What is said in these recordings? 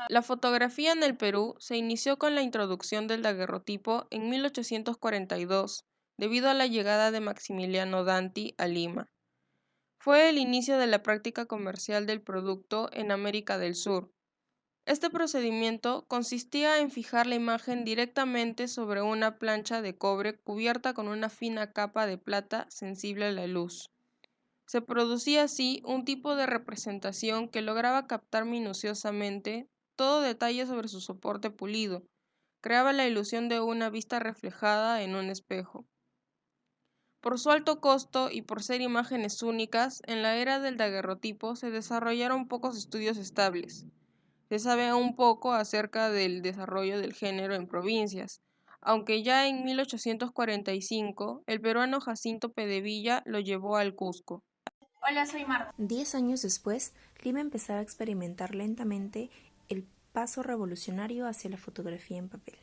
La fotografía en el Perú se inició con la introducción del daguerrotipo en 1842, debido a la llegada de Maximiliano Danti a Lima. Fue el inicio de la práctica comercial del producto en América del Sur. Este procedimiento consistía en fijar la imagen directamente sobre una plancha de cobre cubierta con una fina capa de plata sensible a la luz. Se producía así un tipo de representación que lograba captar minuciosamente todo detalle sobre su soporte pulido, creaba la ilusión de una vista reflejada en un espejo. Por su alto costo y por ser imágenes únicas, en la era del daguerrotipo se desarrollaron pocos estudios estables. Se sabe aún poco acerca del desarrollo del género en provincias, aunque ya en 1845 el peruano Jacinto Pedevilla lo llevó al Cusco. 10 años después, Lima empezaba a experimentar lentamente el paso revolucionario hacia la fotografía en papel.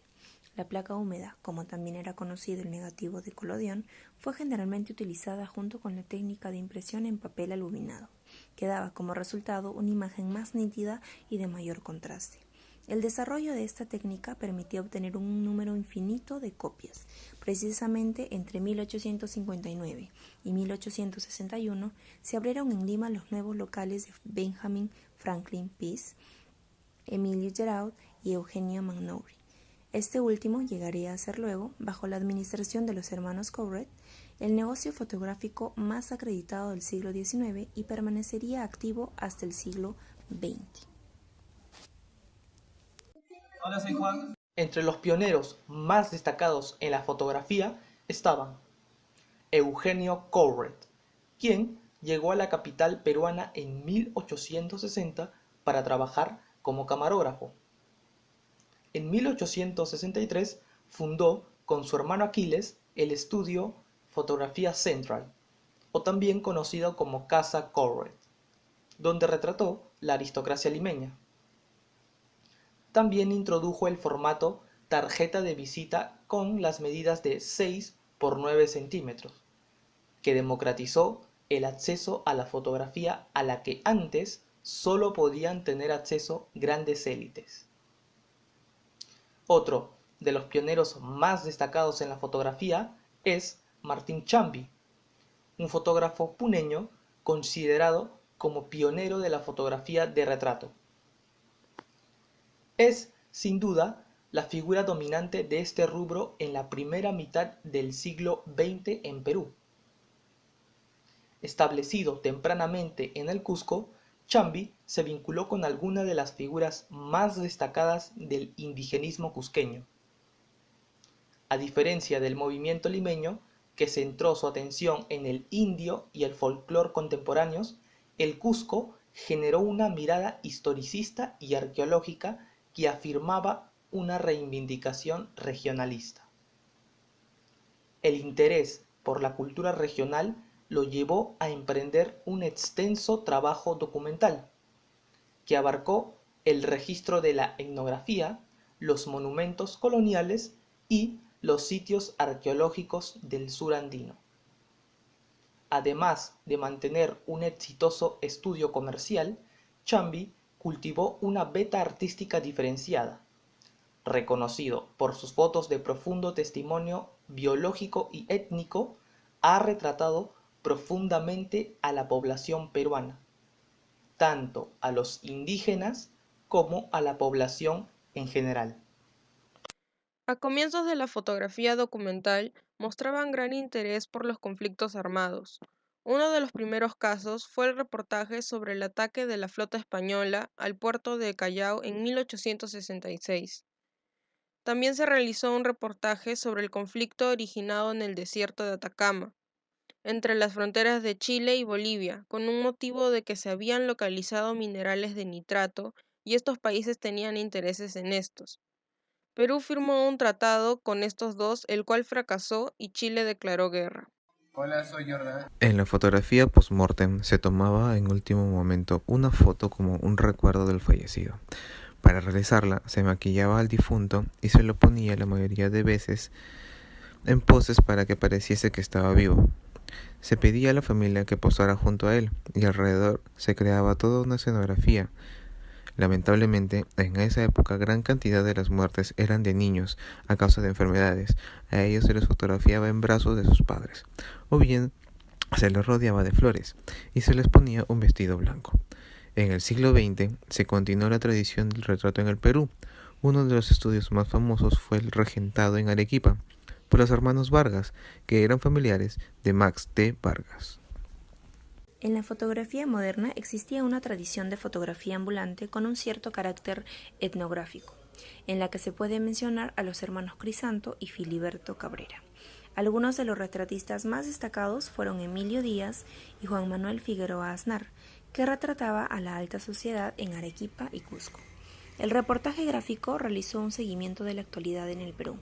La placa húmeda, como también era conocido el negativo de colodión, fue generalmente utilizada junto con la técnica de impresión en papel aluminado, que daba como resultado una imagen más nítida y de mayor contraste. El desarrollo de esta técnica permitía obtener un número infinito de copias. Precisamente entre 1859 y 1861 se abrieron en Lima los nuevos locales de Benjamin Franklin Pease, Emilio Giraud y Eugenio Magnouri. Este último llegaría a ser luego, bajo la administración de los hermanos Couret, el negocio fotográfico más acreditado del siglo XIX y permanecería activo hasta el siglo XX. Hola, soy Juan. Entre los pioneros más destacados en la fotografía estaban Eugenio Couret, quien llegó a la capital peruana en 1860 para trabajar como camarógrafo. En 1863 fundó con su hermano Aquiles el estudio Fotografía Central, o también conocido como Casa Couret, donde retrató la aristocracia limeña. También introdujo el formato tarjeta de visita con las medidas de 6 por 9 centímetros, que democratizó el acceso a la fotografía a la que antes solo podían tener acceso grandes élites. Otro de los pioneros más destacados en la fotografía es Martín Chambi, un fotógrafo puneño considerado como pionero de la fotografía de retrato. Es, sin duda, la figura dominante de este rubro en la primera mitad del siglo XX en Perú. Establecido tempranamente en el Cusco, Chambi se vinculó con algunas de las figuras más destacadas del indigenismo cusqueño. A diferencia del movimiento limeño, que centró su atención en el indio y el folclore contemporáneos, el Cusco generó una mirada historicista y arqueológica que afirmaba una reivindicación regionalista. El interés por la cultura regional lo llevó a emprender un extenso trabajo documental, que abarcó el registro de la etnografía, los monumentos coloniales y los sitios arqueológicos del sur andino. Además de mantener un exitoso estudio comercial, Chambi cultivó una veta artística diferenciada, reconocido por sus fotos de profundo testimonio biológico y étnico. Ha retratado profundamente a la población peruana, tanto a los indígenas como a la población en general. A comienzos de la fotografía documental mostraban gran interés por los conflictos armados. Uno de los primeros casos fue el reportaje sobre el ataque de la flota española al puerto de Callao en 1866. También se realizó un reportaje sobre el conflicto originado en el desierto de Atacama, entre las fronteras de Chile y Bolivia, con un motivo de que se habían localizado minerales de nitrato y estos países tenían intereses en estos. Perú firmó un tratado con estos dos, el cual fracasó y Chile declaró guerra. Hola, soy Jordan. En la fotografía post-mortem se tomaba en último momento una foto como un recuerdo del fallecido. Para realizarla se maquillaba al difunto y se lo ponía la mayoría de veces en poses para que pareciese que estaba vivo. Se pedía a la familia que posara junto a él y alrededor se creaba toda una escenografía. Lamentablemente, en esa época gran cantidad de las muertes eran de niños a causa de enfermedades. A ellos se les fotografiaba en brazos de sus padres, o bien se les rodeaba de flores y se les ponía un vestido blanco. En el siglo XX se continuó la tradición del retrato en el Perú. Uno de los estudios más famosos fue el regentado en Arequipa por los hermanos Vargas, que eran familiares de Max T. Vargas. En la fotografía moderna existía una tradición de fotografía ambulante con un cierto carácter etnográfico, en la que se puede mencionar a los hermanos Crisanto y Filiberto Cabrera. Algunos de los retratistas más destacados fueron Emilio Díaz y Juan Manuel Figueroa Aznar, que retrataba a la alta sociedad en Arequipa y Cusco. El reportaje gráfico realizó un seguimiento de la actualidad en el Perú.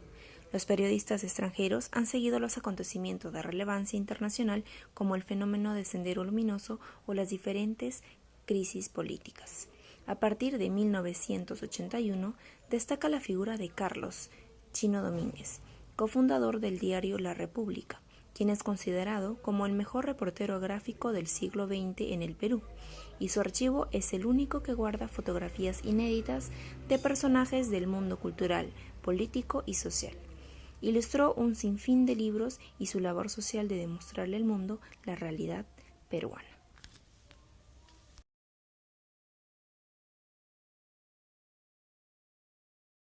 Los periodistas extranjeros han seguido los acontecimientos de relevancia internacional como el fenómeno de Sendero Luminoso o las diferentes crisis políticas. A partir de 1981 destaca la figura de Carlos Chino Domínguez, cofundador del diario La República, quien es considerado como el mejor reportero gráfico del siglo XX en el Perú, y su archivo es el único que guarda fotografías inéditas de personajes del mundo cultural, político y social. Ilustró un sinfín de libros y su labor social de demostrarle al mundo la realidad peruana.